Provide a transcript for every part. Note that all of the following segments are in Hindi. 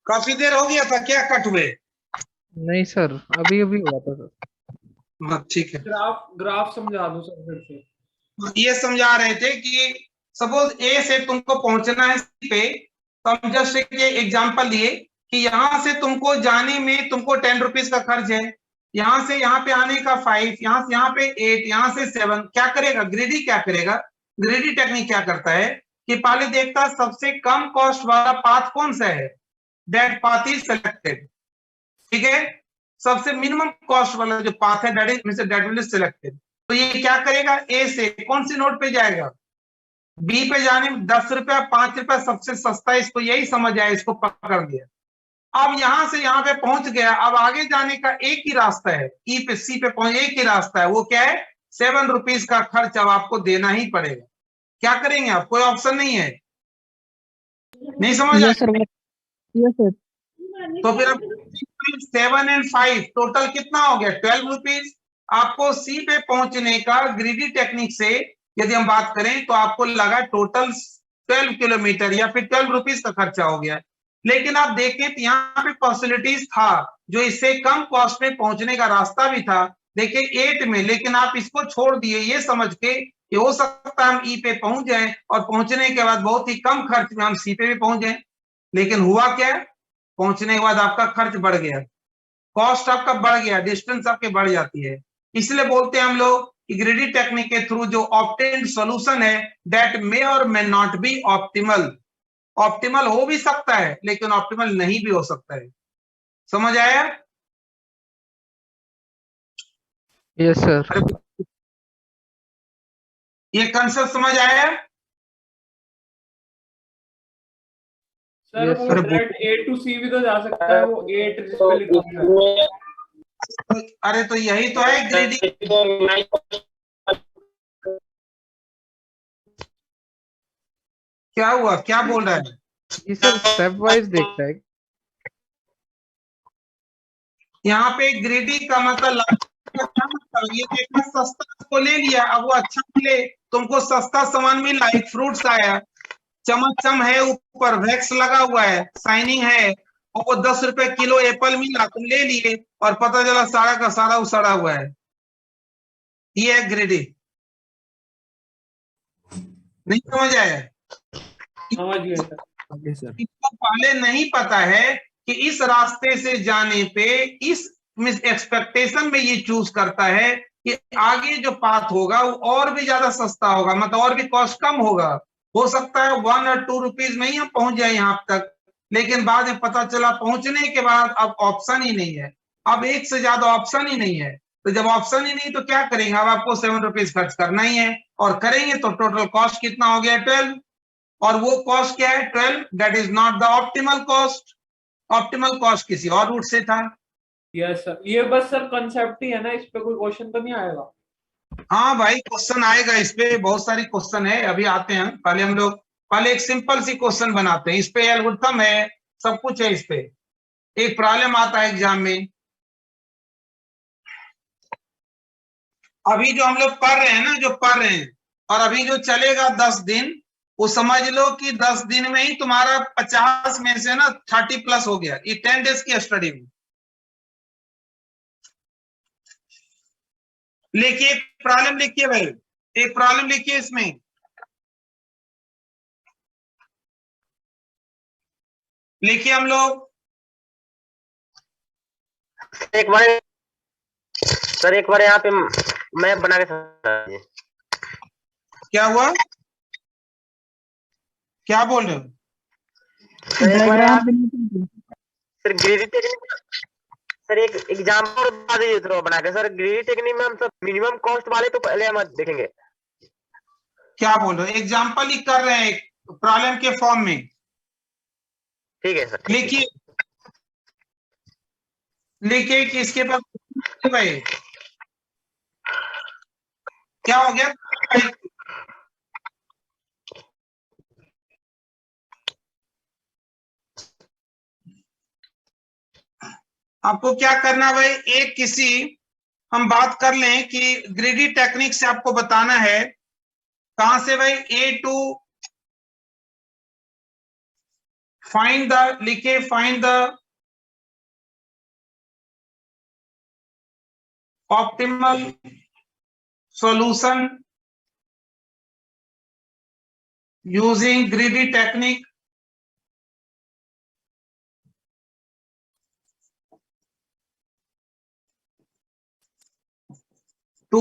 काफी देर हो गया था क्या कट हुए? नहीं सर, अभी अभी हुआ था सर। हाँ ठीक है। ग्राफ ग्राफ समझा दो सर फिर से। ये समझा रहे थे कि सपोज ए से तुमको पहुंचना है सी पे, तो हम जस्ट एक एग्जांपल दिए कि यहां से तुमको जाने में तुमको 10 रुपीज का खर्च है, यहां से यहाँ पे आने का 5, यहाँ से यहाँ पे 8, यहाँ से 7। क्या करेगा ग्रेडी? क्या करेगा ग्रेडी टेक्निक? क्या करता है कि पहले देखता है सबसे कम कॉस्ट वाला पाथ कौन सा है, दैट पाथ इज सेलेक्टेड। ठीक है, सबसे मिनिमम कॉस्ट वाला जो पाथ है दैट विल इज सिलेक्टेड। तो ये क्या करेगा, ए से कौन सी नोट पे जाएगा, बी पे जाने में 10 रुपया 5 रुपया सबसे सस्ता है, इसको यही समझ आया, इसको पकड़ लिया। अब यहां से यहां पे पहुंच गया, अब आगे जाने का एक ही रास्ता है, ई पे सी पे पहुंच एक ही रास्ता है, वो क्या है 7 रुपीज का खर्च अब आपको देना ही पड़ेगा। क्या करेंगे आप, कोई ऑप्शन नहीं है, नहीं समझ आया? Yes sir, yes sir. तो फिर अब 7 और 5 टोटल कितना हो गया 12 रुपीज। आपको सी पे पहुंचने का ग्रीडी टेक्निक से यदि हम बात करें तो आपको लगा टोटल 12 किलोमीटर या फिर 12 रुपीज का खर्चा हो गया। लेकिन आप देखें तो यहाँ पे पॉसिबिलिटीज था, जो इससे कम कॉस्ट में पहुंचने का रास्ता भी था, देखिए 8 में, लेकिन आप इसको छोड़ दिए ये समझ के कि हो सकता है हम ई पे पहुंच जाएं और पहुंचने के बाद बहुत ही कम खर्च में हम सी पे भी पहुंच जाएं। लेकिन हुआ क्या, पहुंचने के बाद आपका खर्च बढ़ गया, कॉस्ट आपका बढ़ गया, डिस्टेंस आपके बढ़ जाती है। इसलिए बोलते हैं हम लोग कि ग्रीडी टेक्निक के थ्रू जो ऑब्टेन्ड सॉल्यूशन है दैट मे और may not be optimal. Optimal हो भी सकता है लेकिन ऑप्टिमल नहीं भी हो सकता है। समझ आया? Yes sir. ये कंसेप्ट समझ आया? सर Yes, वो sir. डायरेक्ट ए टू सी भी तो जा सकता है, वो 8 जिस पे लिखा हुआ है। अरे तो यही तो है ग्रीडी। क्या हुआ, क्या बोल रहा है? ये सर स्टेप वाइज देखता है। यहाँ पे ग्रीडी का मतलब ये देखा सस्ता को ले लिया, अब वो अच्छा मिले, तुमको सस्ता सामान मिला, एक फ्रूट्स आया, चमचम है, ऊपर वैक्स लगा हुआ है, शाइनिंग है, और वो 10 रुपए किलो एप्पल मिला, तुम ले लिए और पता चला सारा का सारा उसड़ा हुआ है। ये है ग्रेडी। नहीं समझ आया? समझ गए सर। इसको पहले नहीं पता है कि इस रास्ते से जाने पे इस एक्सपेक्टेशन में ये चूज करता है कि आगे जो पाथ होगा वो और भी ज्यादा सस्ता होगा, मतलब और भी कॉस्ट कम होगा। हो सकता है 1 और 2 रुपीज में ही हम पहुंच जाए यहाँ तक, लेकिन बाद में पता चला पहुंचने के बाद अब ऑप्शन ही नहीं है, अब एक से ज्यादा ऑप्शन ही नहीं है। तो जब ऑप्शन ही नहीं तो क्या करेंगे, अब आपको 7 रुपीज खर्च करना ही है, और करेंगे तो टोटल कॉस्ट कितना हो गया 12। और वो कॉस्ट क्या है 12, that is not the optimal cost. Optimal cost किसी और रूट से था। यस सर, ये बस सर कंसेप्ट ही है ना, इस पे कोई क्वेश्चन तो नहीं आएगा? हाँ भाई क्वेश्चन आएगा, इस पे बहुत सारी क्वेश्चन है, अभी आते हैं। पहले हम लोग पहले एक सिंपल सी क्वेश्चन बनाते हैं, इस पे एल्गोरिथम है, सब कुछ है। इस पे एक प्रॉब्लम आता है एग्जाम में। अभी जो हम लोग पढ़ रहे हैं ना, जो पढ़ रहे हैं, और अभी जो चलेगा 10 दिन, वो समझ लो कि 10 दिन में ही तुम्हारा 50 में से ना 30 प्लस हो गया, ये 10 डेज की स्टडी में। लिखिए प्रॉब्लम, लिखिए भाई, एक प्रॉब्लम लिखिए इसमें। लिखिए हम लोग। एक बार सर, एक बार यहाँ पे मैप बना के। क्या हुआ, क्या बोल रहे हो? सर ग्रीडी टेक्निक, सर एक एग्जाम्पल बता दीजिए थोड़ा बना के। सर ग्रीडी टेक्निक में हम सब मिनिमम कॉस्ट वाले तो पहले हम देखेंगे। क्या बोल रहे हो, एग्जाम्पल ही कर रहे हैं प्रॉब्लम के फॉर्म में। ठीक है सर। लिखिए, लिखिए कि इसके पास भाई क्या हो गया। आपको क्या करना भाई, एक किसी हम बात कर लें कि ग्रीडी टेक्निक से आपको बताना है कहां से भाई, ए टू फाइंड द, लिखे find the optimal solution using greedy technique to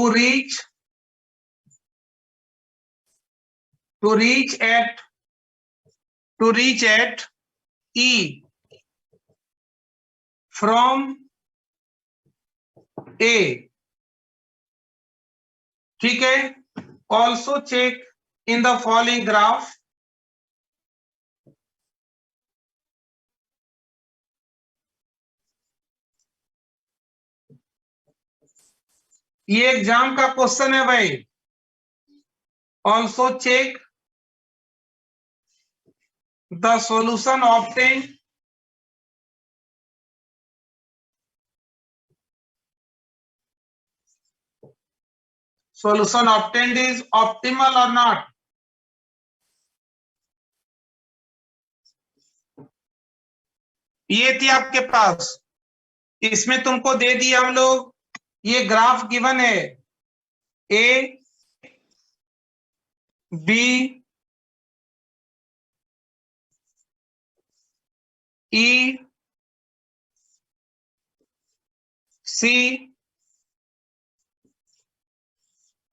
reach at E from A, ठीक है। Also check in the following graph, ये एग्जाम का क्वेश्चन है भाई। Also check the solution obtained is optimal or not। ये थी आपके पास, इसमें तुमको दे दिया हम लोग, ये ग्राफ गिवन है, A B E C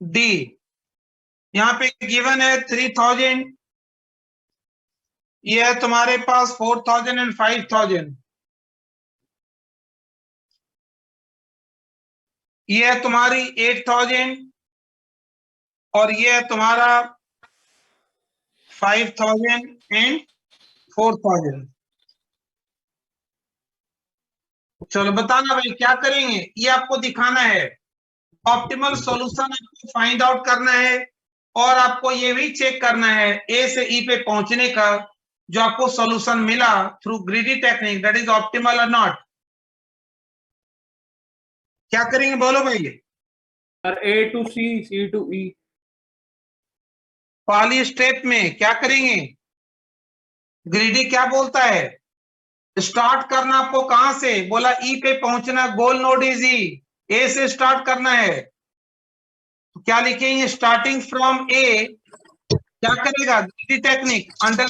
D, यहां पे गिवन है 3000, ये है तुम्हारे पास 4000 एंड 5000, ये है तुम्हारी 8000 और ये है तुम्हारा 5000 एंड 4000। चलो बताना भाई क्या करेंगे, ये आपको दिखाना है, ऑप्टिमल सॉल्यूशन आपको फाइंड आउट करना है, और आपको ये भी चेक करना है ए से ई पे पहुंचने का जो आपको सॉल्यूशन मिला through greedy technique, that is optimal और नॉट। क्या करेंगे बोलो भाई। Sir A to C to E. पहली स्टेप में क्या करेंगे, ग्रीडी क्या बोलता है, स्टार्ट करना आपको कहां से, बोला ई पे पहुंचना, गोल नोड इज ई, ए से स्टार्ट करना है, तो क्या लिखेंगे, स्टार्टिंग फ्रॉम ए, क्या करेगा greedy technique, under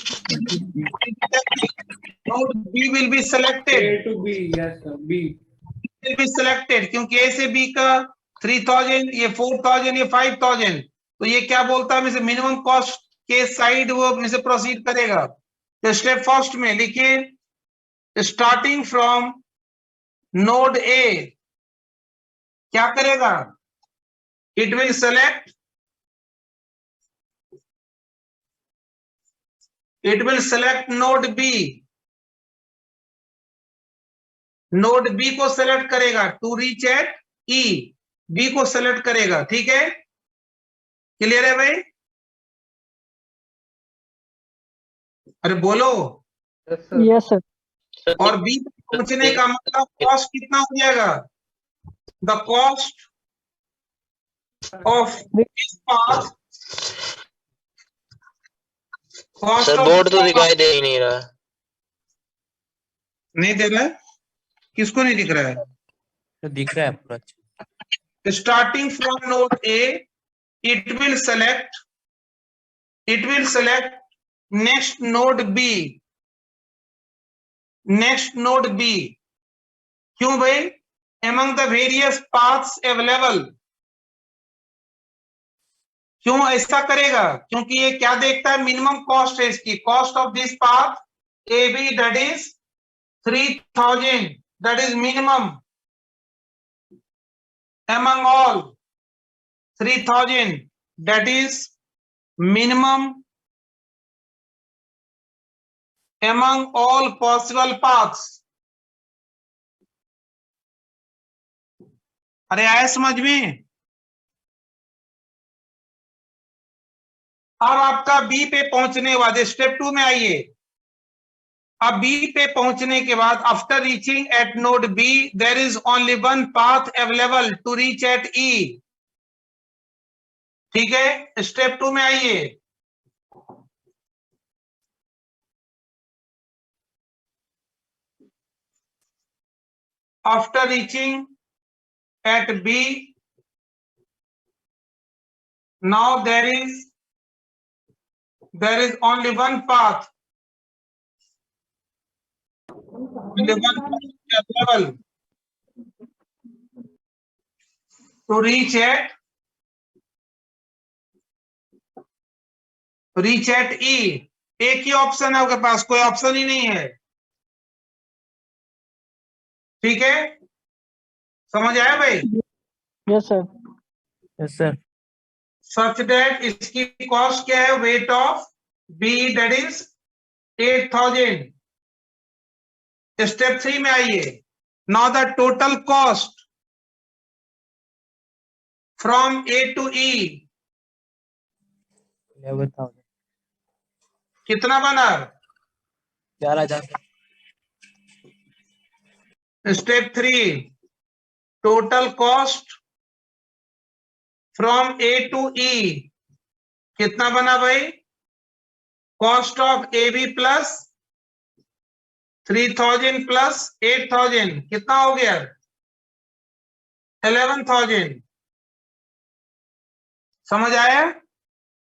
node B will be selected, A to B, yes sir, B will be selected, क्योंकि ए से बी का 3000, ये 4000, ये 5000, तो ये क्या बोलता है, मिनिमम कॉस्ट के साइड वो में से प्रोसीड करेगा। तो स्टेप फर्स्ट में लिखिए स्टार्टिंग फ्रॉम नोड ए, क्या करेगा, it will select, node B, node B को सेलेक्ट करेगा to reach at E, B को सेलेक्ट करेगा, ठीक है, क्लियर है भाई। अरे बोलो। Yes sir. और बी पहुंचने का मतलब कॉस्ट कितना हो जाएगा, the cost of this path, sir board तो दिखाई दे ही नहीं रहा। नहीं दे रहा है, किसको नहीं दिख रहा है, तो दिख रहा है पूरा। Starting from node A, it will select next node B, क्यों भाई, among the various paths available, क्यों ऐसा करेगा, क्योंकि ये क्या देखता है, मिनिमम कॉस्ट है इसकी, cost of this path A B that is 3000, that is minimum among all 3000, that is minimum among all possible paths। अरे आया समझ में। अब आपका बी पे पहुंचने वाले स्टेप 2 में आइए। अब बी पे पहुंचने के बाद after reaching at node B there is only one path available to reach at E, ठीक है। स्टेप 2 में आइए। after reaching at B, now there is only one path. Only one path available to reach at E. एक ही ऑप्शन है आपके पास, कोई ऑप्शन ही नहीं है। ठीक है, समझ आया भाई? Yes, sir. Yes, sir. Such that इसकी कॉस्ट क्या है? Weight of B that is 8000। Step 3 में आइए। Now the total cost from A to E 11,000. कितना बना? 11,000. Step 3 total cost from A to E कितना बना भाई? Cost of A B plus 3000 plus 8000 कितना हो गया? 11,000। समझ आया?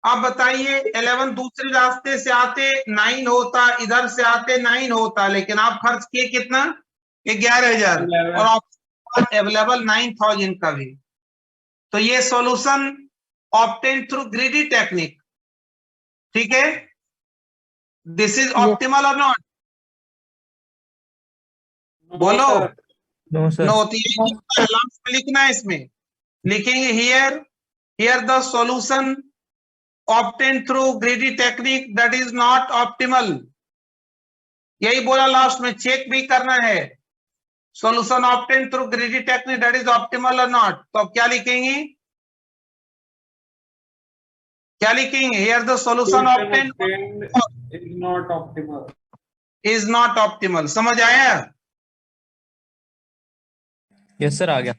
आप बताइए 11 दूसरे रास्ते से आते 9 होता, इधर से आते 9 होता, लेकिन आप खर्च किए कितना? 11,000 और ऑप्शन अवेलेबल 9,000 का भी। तो ये solution obtain through greedy technique. ठीक है, दिस इज ऑप्टिमल और नॉट? बोलो। No, sir. नो, लास्ट में लिखना है, इसमें लिखेंगे here the solution obtain through greedy technique that is not optimal. यही बोला लास्ट में, चेक भी करना है solution obtain through greedy technique that is optimal और नॉट। तो अब क्या लिखेंगे? क्या लिखेंगे? Here the solution obtain is not optimal. Is not optimal. समझ आया? Yes, sir. आ गया.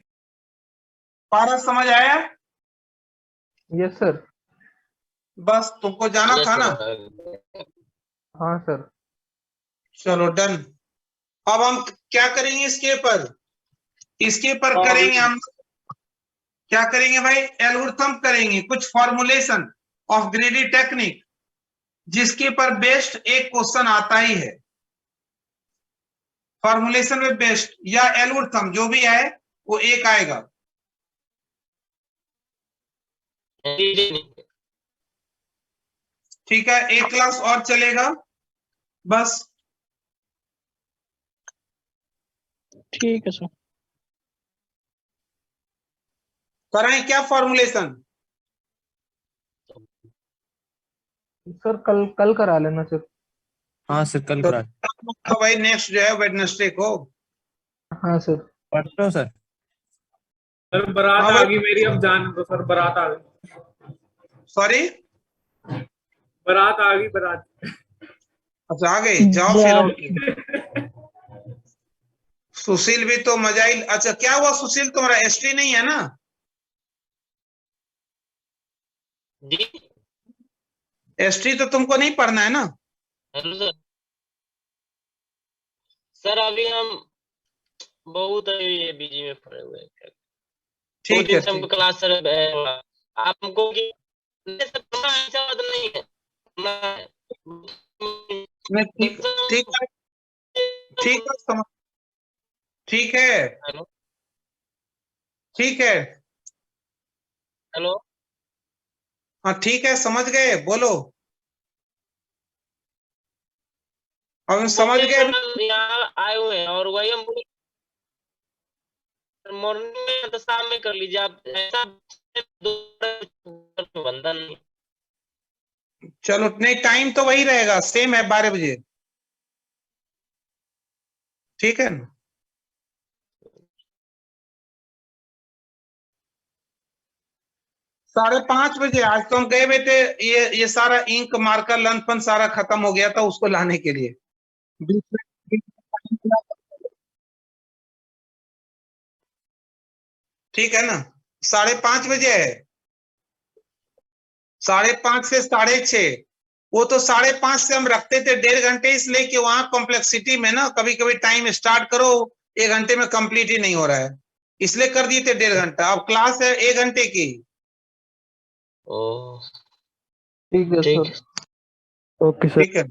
पारस समझ आया? Yes, sir. बस तुमको जाना था ना? हाँ सर। चलो डन। अब हम क्या करेंगे इसके पर? करेंगे हम क्या करेंगे भाई? एल्गोरिथम करेंगे, कुछ फॉर्मुलेशन ऑफ ग्रीडी टेक्निक, जिसके पर बेस्ड एक क्वेश्चन आता ही है। फॉर्मुलेशन में बेस्ड या एल्गोरिथम जो भी है वो एक आएगा। ठीक है, एक क्लास और चलेगा बस। ठीक है सर। कराएं क्या फॉर्मुलेशन? सर कल करा लेना सर। हाँ सर, कल करा. तो भाई नेक्स्ट जो है वेडनेसडे को। हाँ सर। पढ़ते हो सर? सर बारात आ गई मेरी, अब जान दो सर, बारात आ गई। सॉरी, बारात आ गई, बारात। अच्छा आ गए, जाओ फिर। और सुशील भी तो मजा ही। अच्छा क्या हुआ सुशील, तुम्हारा एसटी नहीं है ना? जी एसटी तो तुमको नहीं पढ़ना है ना? Hello sir. सर अभी हम बहुत बिजी में पड़े हुए हैं। ठीक है, हमको क्लास सर आपको ऐसा बात नहीं है। ठीक ठीक है, ठीक है, ठीक है, हेलो ठीक है। हेलो हाँ ठीक है, समझ गए, बोलो। अब हम समझ गए। यहाँ आए हुए हैं और वही हम मॉर्निंग में तो शाम में कर लीजिए आप, ऐसा बंधन नहीं। चलो नहीं, टाइम तो वही रहेगा, सेम है 12 बजे। ठीक है ना? साढ़े 5 बजे। आज तो हम गए बेटे, ये सारा इंक मार्कर लंचपन सारा खत्म हो गया था, उसको लाने के लिए। ठीक है ना? 5:30 बजे है, 5:30 से 6:30। वो तो 5:30 से हम रखते थे 1.5 घंटे, इसलिए कि वहां कॉम्प्लेक्सिटी में ना कभी कभी टाइम स्टार्ट करो 1 घंटे में कंप्लीट ही नहीं हो रहा है, इसलिए कर दिए थे 1.5 घंटा। अब क्लास है 1 घंटे की। ओ ठीक है ठीक सर। Okay sir. ठीक है,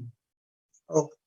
ओके।